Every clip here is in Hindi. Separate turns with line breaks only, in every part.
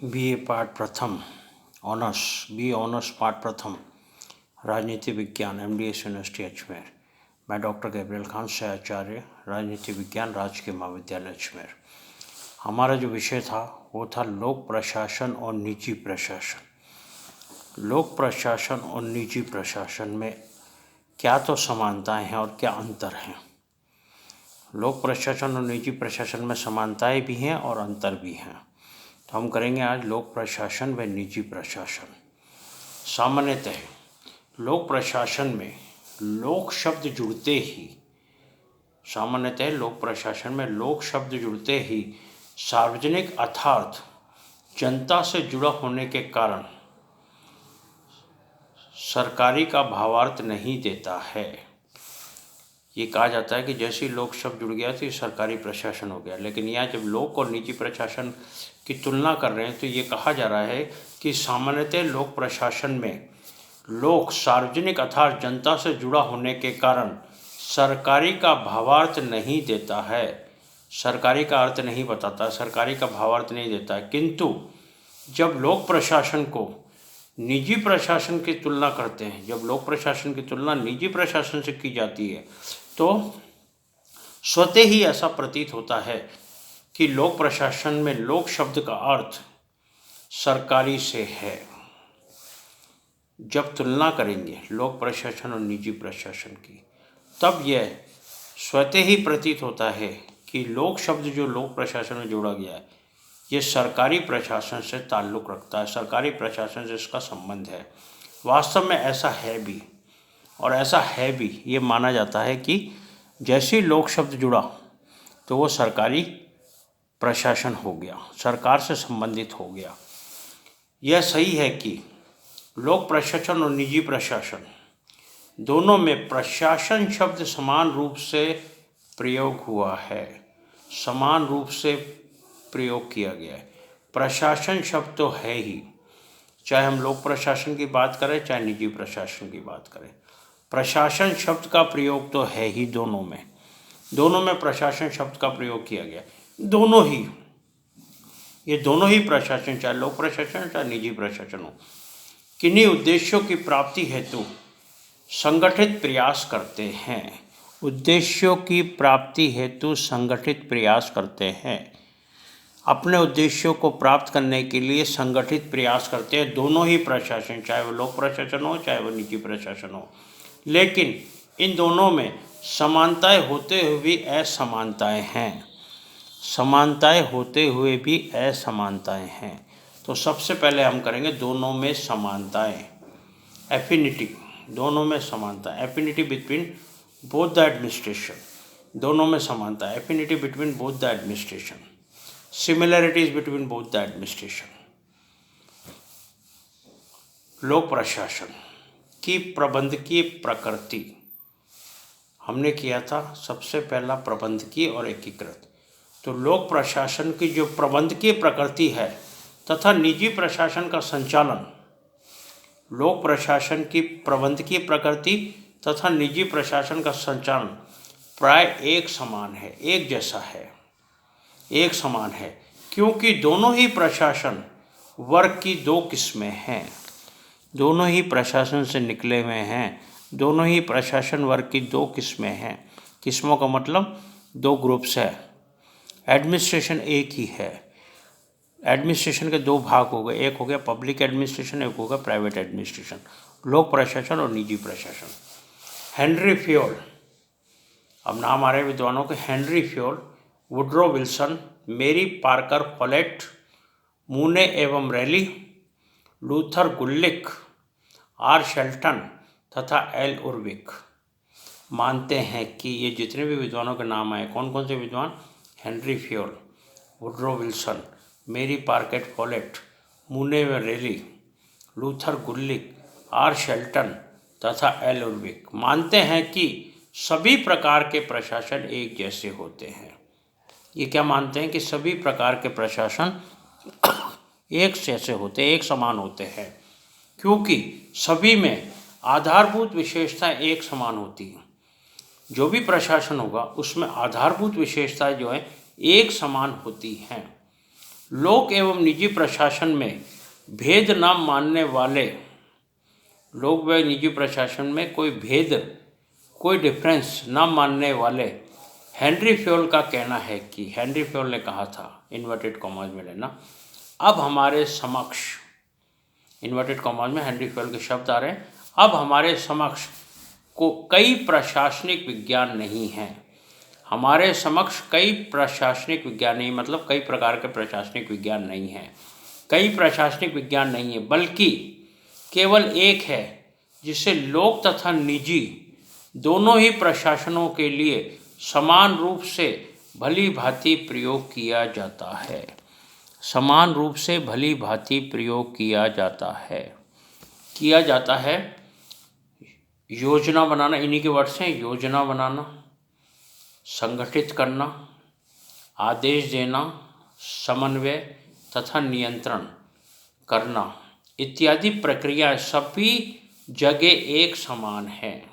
बीए पाठ प्रथम ऑनर्स बी ऑनर्स पाठ प्रथम राजनीति विज्ञान एमडीएस यूनिवर्सिटी अजमेर। मैं डॉक्टर गैब्रियल खान आचार्य, राजनीति विज्ञान राजकीय महाविद्यालय अजमेर। हमारा जो विषय था वो था लोक प्रशासन और निजी प्रशासन। लोक प्रशासन और निजी प्रशासन में क्या तो समानताएं हैं और क्या अंतर हैं। लोक प्रशासन और निजी प्रशासन में समानताएं भी हैं और अंतर भी हैं। तो हम करेंगे आज लोक प्रशासन व निजी प्रशासन। सामान्यतः लोक प्रशासन में लोक शब्द जुड़ते ही सार्वजनिक अर्थात जनता से जुड़ा होने के कारण सरकारी का भावार्थ नहीं देता है। ये कहा जाता है कि जैसे ही लोक शब्द जुड़ गया तो ये सरकारी प्रशासन हो गया, लेकिन यहाँ जब लोक और निजी प्रशासन की तुलना कर रहे हैं तो ये कहा जा रहा है कि सामान्यतः लोक प्रशासन में लोक सार्वजनिक अर्थात जनता से जुड़ा होने के कारण सरकारी का भावार्थ नहीं देता है, सरकारी का अर्थ नहीं बताता, सरकारी का भावार्थ नहीं देता है। किंतु जब लोक प्रशासन को निजी प्रशासन की तुलना करते हैं, जब लोक प्रशासन की तुलना निजी प्रशासन से की जाती है तो स्वतः ही ऐसा प्रतीत होता है कि लोक प्रशासन में लोक शब्द का अर्थ सरकारी से है। जब तुलना करेंगे लोक प्रशासन और निजी प्रशासन की, तब यह स्वतः ही प्रतीत होता है कि लोक शब्द जो लोक प्रशासन में जोड़ा गया है ये सरकारी प्रशासन से ताल्लुक़ रखता है, सरकारी प्रशासन से इसका संबंध है। वास्तव में ऐसा है भी, और ऐसा है भी ये माना जाता है कि जैसे लोक शब्द जुड़ा तो वो सरकारी प्रशासन हो गया, सरकार से संबंधित हो गया। यह सही है कि लोक प्रशासन और निजी प्रशासन दोनों में प्रशासन शब्द समान रूप से प्रयोग हुआ है, समान रूप से प्रयोग किया गया है। प्रशासन शब्द तो है ही, चाहे हम लोक प्रशासन की बात करें चाहे निजी प्रशासन की बात करें, प्रशासन शब्द का प्रयोग तो है ही। दोनों में प्रशासन शब्द का प्रयोग किया गया। ये दोनों ही प्रशासन, चाहे लोक प्रशासन चाहे निजी प्रशासन हो, किन्हीं उद्देश्यों की प्राप्ति हेतु संगठित प्रयास करते हैं। उद्देश्यों की प्राप्ति हेतु संगठित प्रयास करते हैं, अपने उद्देश्यों को प्राप्त करने के लिए संगठित प्रयास करते हैं दोनों ही प्रशासन, चाहे वो लोक प्रशासन हो चाहे वो निजी प्रशासन हो। लेकिन इन दोनों में समानताएं होते हुए भी असमानताएं हैं, समानताएं होते हुए भी असमानताएं हैं। तो सबसे पहले हम करेंगे दोनों में समानताएं, एफिनिटी, दोनों में समानता, affinity between both the administration, दोनों में समानता, affinity between both the administration, similarities between both the administration. लोक प्रशासन की प्रबंधकीय प्रकृति हमने किया था, सबसे पहला प्रबंधकीय और एकीकृत। तो लोक प्रशासन की जो प्रबंधकीय प्रकृति है तथा निजी प्रशासन का संचालन, लोक प्रशासन की प्रबंधकीय प्रकृति तथा निजी प्रशासन का संचालन प्राय एक समान है, एक जैसा है, एक समान है, क्योंकि दोनों ही प्रशासन वर्ग की दो किस्में हैं, दोनों ही प्रशासन से निकले हुए हैं, दोनों ही प्रशासन वर्ग की दो किस्में हैं। किस्मों का मतलब दो ग्रुप्स है, एडमिनिस्ट्रेशन एक ही है। एडमिनिस्ट्रेशन के दो भाग हो गए, एक हो गया पब्लिक एडमिनिस्ट्रेशन, एक हो गया प्राइवेट एडमिनिस्ट्रेशन, लोक प्रशासन और निजी प्रशासन। हेनरी फ्योल, अब नाम आ रहे विद्वानों के, Henri Fayol, Woodrow Wilson, Mary Parker Follett, Mooney एवं Reiley, Luther Gulick, R Sheldon तथा एल उर्विक मानते हैं कि ये जितने भी विद्वानों के नाम आए, कौन कौन से विद्वान, Henri Fayol, Woodrow Wilson, Mary Parker Follett, Mooney एवं Reiley, Luther Gulick, R Sheldon तथा एल उर्विक मानते हैं कि सभी प्रकार के प्रशासन एक जैसे होते हैं। ये क्या मानते हैं कि सभी प्रकार के प्रशासन एक जैसे होते हैं, एक समान होते हैं, क्योंकि सभी में आधारभूत विशेषताएं एक समान होती हैं। जो भी प्रशासन होगा उसमें आधारभूत विशेषताएं जो है एक समान होती हैं। लोक एवं निजी प्रशासन में भेद न मानने वाले, लोक व निजी प्रशासन में कोई भेद, कोई डिफरेंस न मानने वाले हेनरी फ्योल का कहना है कि, हेनरी फ्योल ने कहा था, इन्वर्टेड कॉमास में लेना, अब हमारे समक्ष, इन्वर्टेड कॉमास में हेनरी फ्योल के शब्द आ रहे हैं, अब हमारे समक्ष को कई प्रशासनिक विज्ञान नहीं हैं। हमारे समक्ष कई प्रशासनिक विज्ञान नहीं, मतलब कई प्रकार के प्रशासनिक विज्ञान नहीं हैं, कई प्रशासनिक विज्ञान नहीं है, बल्कि केवल एक है जिसे लोक तथा निजी दोनों ही प्रशासनों के लिए समान रूप से भली भांति प्रयोग किया जाता है। समान रूप से भली भांति प्रयोग किया जाता है। योजना बनाना, इन्हीं के वर्ड्स हैं, योजना बनाना, संगठित करना, आदेश देना, समन्वय तथा नियंत्रण करना इत्यादि प्रक्रिया सभी जगह एक समान है,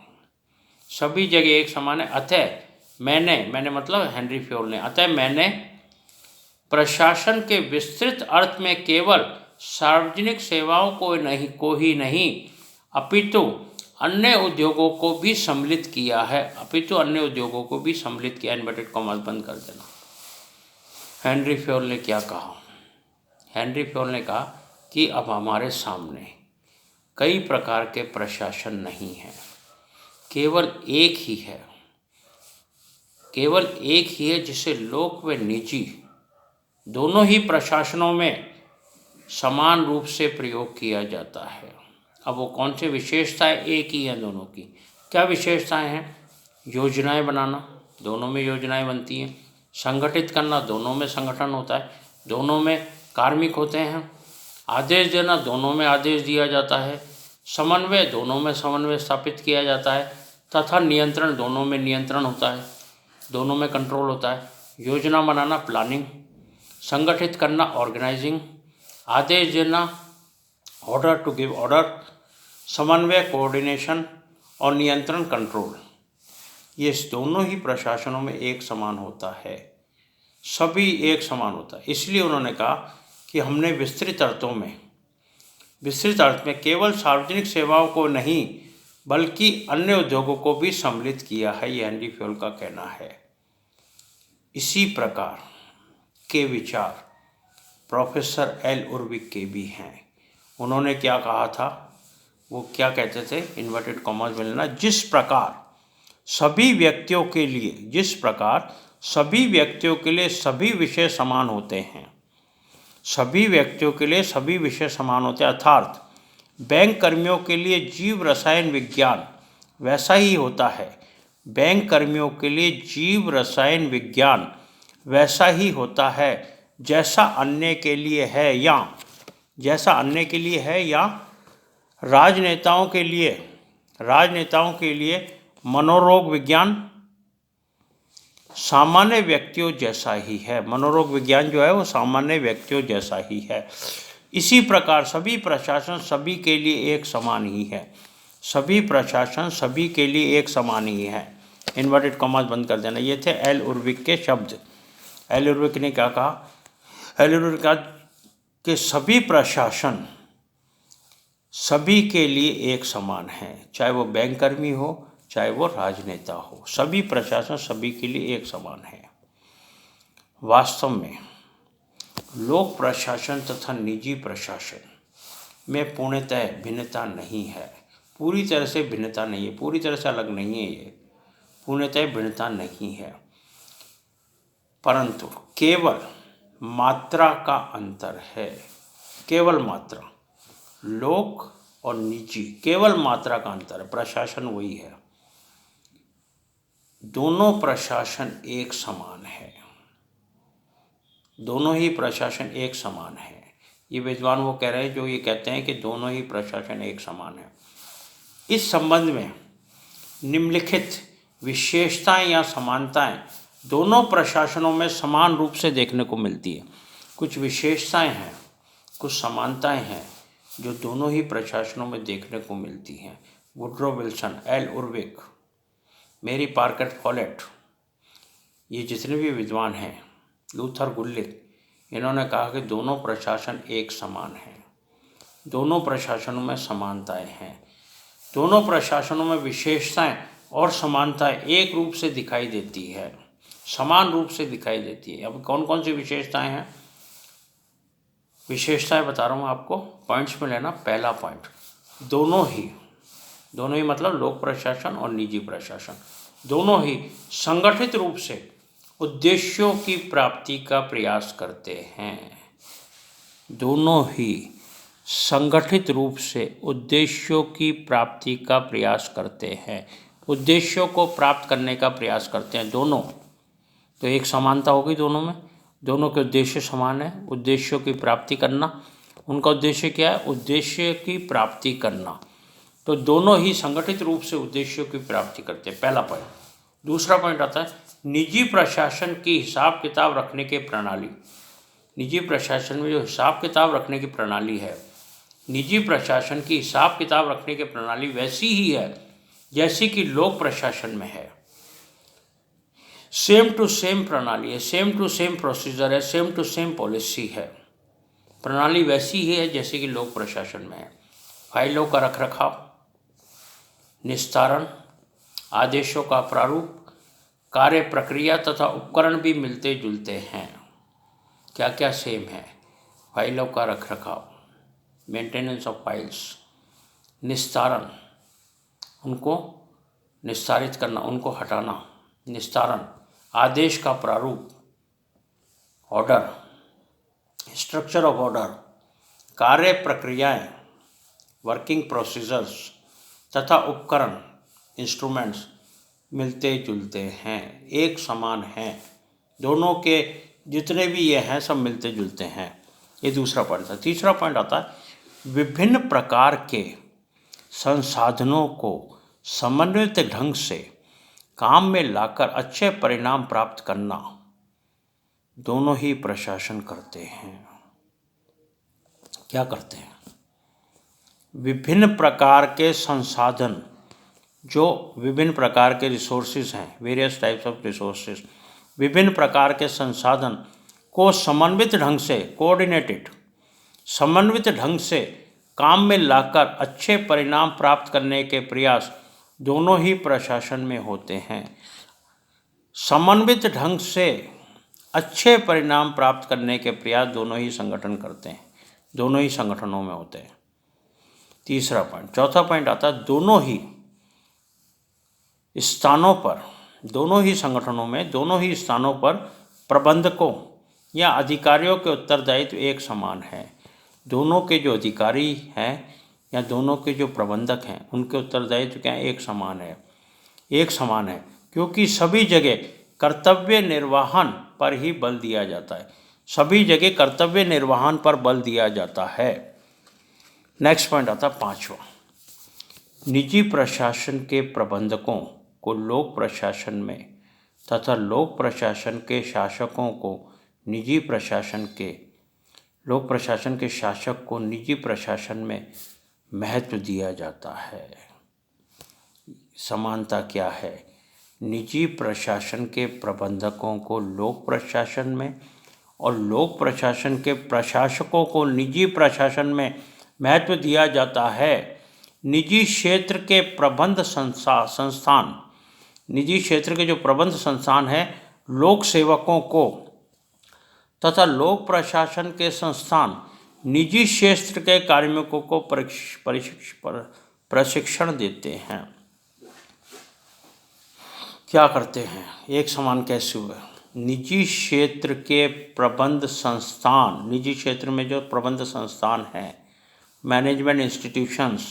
सभी जगह एक समान है। अतः मैंने मतलब हेनरी फ्योल ने, अतः मैंने प्रशासन के विस्तृत अर्थ में केवल सार्वजनिक सेवाओं को ही नहीं अपितु अन्य उद्योगों को भी सम्मिलित किया है, इन्वर्टेड कॉमास बंद कर देना। हेनरी फ्योल ने क्या कहा? हेनरी फ्योल ने कहा कि अब हमारे सामने कई प्रकार के प्रशासन नहीं हैं, केवल एक ही है जिसे लोक व निजी दोनों ही प्रशासनों में समान रूप से प्रयोग किया जाता है। अब वो कौन सी विशेषताएं? एक ही है दोनों की। क्या विशेषताएं हैं? योजनाएं बनाना, दोनों में योजनाएं बनती हैं। संगठित करना, दोनों में संगठन होता है, दोनों में कार्मिक होते हैं। आदेश देना, दोनों में आदेश दिया जाता है। समन्वय, दोनों में समन्वय स्थापित किया जाता है। तथा नियंत्रण, दोनों में नियंत्रण होता है, दोनों में कंट्रोल होता है। योजना बनाना, प्लानिंग। संगठित करना, ऑर्गेनाइजिंग। आदेश देना, ऑर्डर टू गिव ऑर्डर। समन्वय, कोऑर्डिनेशन। और नियंत्रण, कंट्रोल। ये दोनों ही प्रशासनों में एक समान होता है, सभी एक समान होता है। इसलिए उन्होंने कहा कि हमने विस्तृत अर्थ में केवल सार्वजनिक सेवाओं को नहीं बल्कि अन्य उद्योगों को भी सम्मिलित किया है, ये हेनरी फ्योल का कहना है। इसी प्रकार के विचार प्रोफेसर एल उर्विक के भी हैं। उन्होंने क्या कहा था? वो क्या कहते थे? इन्वर्टेड कॉमास में लेना, जिस प्रकार सभी व्यक्तियों के लिए सभी विषय समान होते हैं, अर्थात बैंक कर्मियों के लिए जीव रसायन विज्ञान वैसा ही होता है, जैसा अन्य के लिए है, या राजनेताओं के लिए मनोरोग विज्ञान सामान्य व्यक्तियों जैसा ही है। मनोरोग विज्ञान जो है वो सामान्य व्यक्तियों जैसा ही है। इसी प्रकार सभी प्रशासन सभी के लिए एक समान ही है। इन्वर्टेड कॉमास बंद कर देना। ये थे एल उर्विक के शब्द। एल उर्विक ने क्या कहा? एल उर्विक कहा कि सभी प्रशासन सभी के लिए एक समान है, चाहे वो बैंक कर्मी हो, चाहे वो राजनेता हो, सभी प्रशासन सभी के लिए एक समान है। वास्तव में लोक प्रशासन तथा निजी प्रशासन में पूर्णतः भिन्नता नहीं है, पूरी तरह से भिन्नता नहीं है, पूरी तरह से अलग नहीं है, ये पूर्णतः भिन्नता नहीं है, परंतु केवल मात्रा का अंतर है। केवल मात्रा, लोक और निजी केवल मात्रा का अंतर है, प्रशासन वही है। दोनों प्रशासन एक समान है, दोनों ही प्रशासन एक समान है। ये विद्वान वो कह रहे हैं जो ये कहते हैं कि दोनों ही प्रशासन एक समान है। इस संबंध में निम्नलिखित विशेषताएं या समानताएं दोनों प्रशासनों में समान रूप से देखने को मिलती है। कुछ विशेषताएं हैं, कुछ समानताएं हैं जो दोनों ही प्रशासनों में देखने को मिलती हैं। वुड्रो विल्सन, एल उर्विक, मेरी पार्कर फॉलेट, ये जितने भी विद्वान हैं, लूथर गुलिक, इन्होंने कहा कि दोनों प्रशासन एक समान हैं, दोनों प्रशासनों में समानताएं हैं, दोनों प्रशासनों में विशेषताएं और समानताएं एक रूप से दिखाई देती है, समान रूप से दिखाई देती है। अब कौन कौन सी विशेषताएं हैं? विशेषताएं बता रहा हूँ आपको, पॉइंट्स में लेना। पहला पॉइंट, दोनों ही मतलब लोक प्रशासन और निजी प्रशासन दोनों ही संगठित रूप से उद्देश्यों की प्राप्ति का प्रयास करते हैं। दोनों ही संगठित रूप से उद्देश्यों की प्राप्ति का प्रयास करते हैं, उद्देश्यों को प्राप्त करने का प्रयास करते हैं दोनों। तो एक समानता होगी दोनों में, दोनों के उद्देश्य समान है, उद्देश्यों की प्राप्ति करना। उनका उद्देश्य क्या है? उद्देश्य की प्राप्ति करना। तो दोनों ही संगठित रूप से उद्देश्यों की प्राप्ति करते हैं, पहला पॉइंट। दूसरा पॉइंट आता है निजी प्रशासन की हिसाब किताब रखने की प्रणाली। निजी प्रशासन में जो हिसाब किताब रखने की प्रणाली है, निजी प्रशासन की हिसाब किताब रखने की प्रणाली वैसी ही है जैसी कि लोक प्रशासन में है। सेम टू सेम प्रणाली है, सेम टू सेम प्रोसीजर है, सेम टू सेम पॉलिसी है। प्रणाली वैसी ही है जैसे कि लोक प्रशासन में है। फाइलों का रखरखाव, निस्तारण, आदेशों का प्रारूप, कार्य प्रक्रिया तथा उपकरण भी मिलते जुलते हैं। क्या क्या सेम है? फाइलों का रखरखाव, मेंटेनेंस ऑफ फाइल्स, निस्तारण, उनको निस्तारित करना, उनको हटाना, निस्तारण, आदेश का प्रारूप, ऑर्डर, स्ट्रक्चर ऑफ ऑर्डर, कार्य प्रक्रियाएं, वर्किंग प्रोसीजर्स तथा उपकरण, इंस्ट्रूमेंट्स मिलते जुलते हैं, एक समान हैं। दोनों के जितने भी ये हैं सब मिलते जुलते हैं। ये दूसरा पॉइंट था। तीसरा पॉइंट आता है विभिन्न प्रकार के संसाधनों को समन्वित ढंग से काम में लाकर अच्छे परिणाम प्राप्त करना दोनों ही प्रशासन करते हैं। क्या करते हैं? विभिन्न प्रकार के संसाधन, जो विभिन्न प्रकार के रिसोर्सेज हैं, वेरियस टाइप्स ऑफ रिसोर्सेज, विभिन्न प्रकार के संसाधन को समन्वित ढंग से, कोऑर्डिनेटेड, समन्वित ढंग से काम में लाकर अच्छे परिणाम प्राप्त करने के प्रयास दोनों ही प्रशासन में होते हैं। समन्वित ढंग से अच्छे परिणाम प्राप्त करने के प्रयास दोनों ही संगठन करते हैं, दोनों ही संगठनों में होते हैं। तीसरा पॉइंट। चौथा पॉइंट आता है दोनों ही स्थानों पर, दोनों ही संगठनों में, दोनों ही स्थानों पर प्रबंधकों या अधिकारियों के उत्तरदायित्व एक समान है। दोनों के जो अधिकारी हैं या दोनों के जो प्रबंधक हैं उनके उत्तरदायित्व क्या है? एक समान है, एक समान है, क्योंकि सभी जगह कर्तव्य निर्वहन पर ही बल दिया जाता है, सभी जगह कर्तव्य निर्वहन पर बल दिया जाता है। नेक्स्ट पॉइंट आता है पांचवा। निजी प्रशासन के प्रबंधकों को लोक प्रशासन में तथा लोक प्रशासन के शासकों को निजी प्रशासन के, लोक प्रशासन के शासक को निजी प्रशासन में महत्व दिया जाता है। समानता क्या है? निजी प्रशासन के प्रबंधकों को लोक प्रशासन में और लोक प्रशासन के प्रशासकों को निजी प्रशासन में महत्व दिया जाता है। निजी क्षेत्र के प्रबंध संस्थान, निजी क्षेत्र के जो प्रबंध संस्थान हैं लोक सेवकों को तथा लोक प्रशासन के संस्थान निजी क्षेत्र के कार्मिकों को प्रशिक्षण देते हैं। क्या करते हैं? एक समान कैसे हुए? निजी क्षेत्र के प्रबंध संस्थान, निजी क्षेत्र में जो प्रबंध संस्थान हैं, मैनेजमेंट इंस्टीट्यूशंस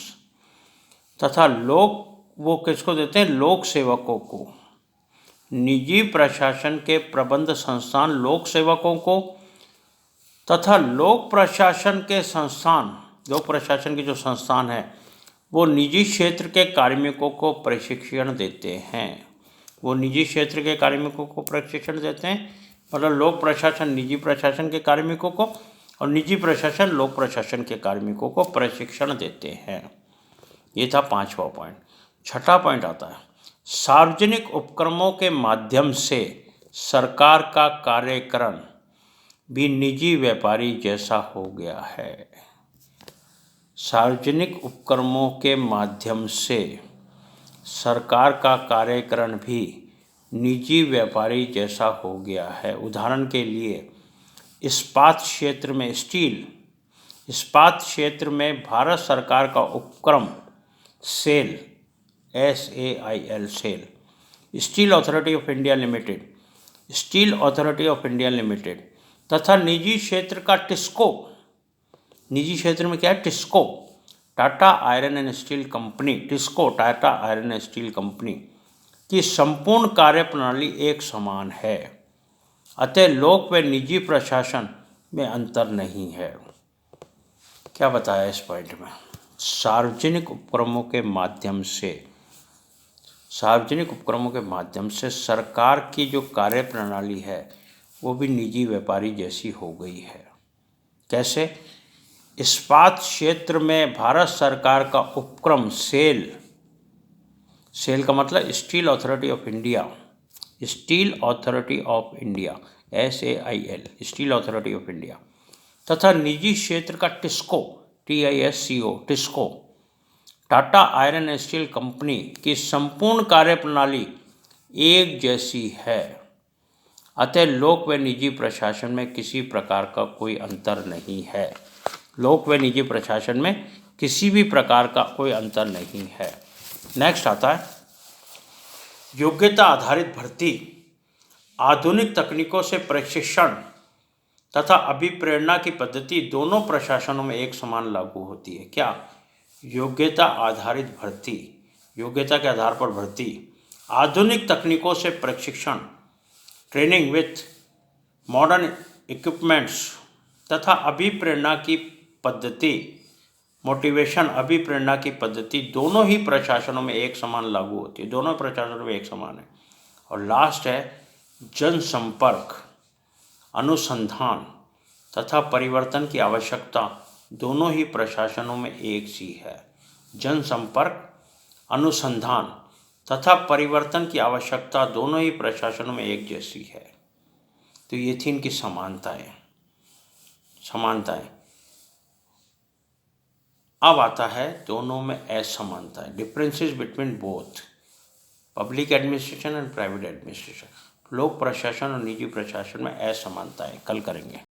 तथा लोक, वो किसको देते हैं? लोक सेवकों को। निजी प्रशासन के प्रबंध संस्थान लोक सेवकों को तथा लोक प्रशासन के संस्थान, लोक प्रशासन के जो संस्थान है वो निजी क्षेत्र के कार्मिकों को प्रशिक्षण देते हैं। वो निजी क्षेत्र के कार्मिकों को प्रशिक्षण देते हैं, मतलब लोक प्रशासन निजी प्रशासन के कार्मिकों को और निजी प्रशासन लोक प्रशासन के कार्मिकों को प्रशिक्षण देते हैं। ये था पांचवा पॉइंट। छठा पॉइंट आता है सार्वजनिक उपक्रमों के माध्यम से सरकार का कार्यकरण भी निजी व्यापारी जैसा हो गया है। सार्वजनिक उपक्रमों के माध्यम से सरकार का कार्यकरण भी निजी व्यापारी जैसा हो गया है। उदाहरण के लिए इस्पात क्षेत्र में भारत सरकार का उपक्रम SAIL SAIL steel authority of India limited तथा निजी क्षेत्र का टिस्को, निजी क्षेत्र में क्या है, TISCO Tata iron and steel company की संपूर्ण कार्यप्रणाली एक समान है। अतः लोक व निजी प्रशासन में अंतर नहीं है। क्या बताया इस पॉइंट में? सार्वजनिक उपक्रमों के माध्यम से सरकार की जो कार्यप्रणाली है वो भी निजी व्यापारी जैसी हो गई है। कैसे? इस्पात क्षेत्र में भारत सरकार का उपक्रम सेल का मतलब steel authority of India SAIL steel authority of India तथा निजी क्षेत्र का TISCO Tata iron and steel company की संपूर्ण कार्यप्रणाली एक जैसी है। अतः लोक व निजी प्रशासन में किसी प्रकार का कोई अंतर नहीं है। लोक व निजी प्रशासन में किसी भी प्रकार का कोई अंतर नहीं है। नेक्स्ट आता है योग्यता आधारित भर्ती। आधुनिक तकनीकों से प्रशिक्षण तथा अभिप्रेरणा की पद्धति दोनों प्रशासनों में एक समान लागू होती है। क्या? योग्यता आधारित भर्ती, योग्यता के आधार पर भर्ती, आधुनिक तकनीकों से प्रशिक्षण ट्रेनिंग विथ मॉडर्न इक्विपमेंट्स तथा अभिप्रेरणा की पद्धति मोटिवेशन अभिप्रेरणा की पद्धति दोनों ही प्रशासनों में एक समान लागू होती है। दोनों प्रशासनों में एक समान है। और लास्ट है जनसंपर्क अनुसंधान तथा परिवर्तन की आवश्यकता दोनों ही प्रशासनों में एक सी है। जनसंपर्क अनुसंधान तथा परिवर्तन की आवश्यकता दोनों ही प्रशासनों में एक जैसी है। तो ये थी इनकी समानताएं। अब आता है दोनों में असमानताएं, differences between both public administration and private administration. लोक प्रशासन और निजी प्रशासन में असमानताएं कल करेंगे।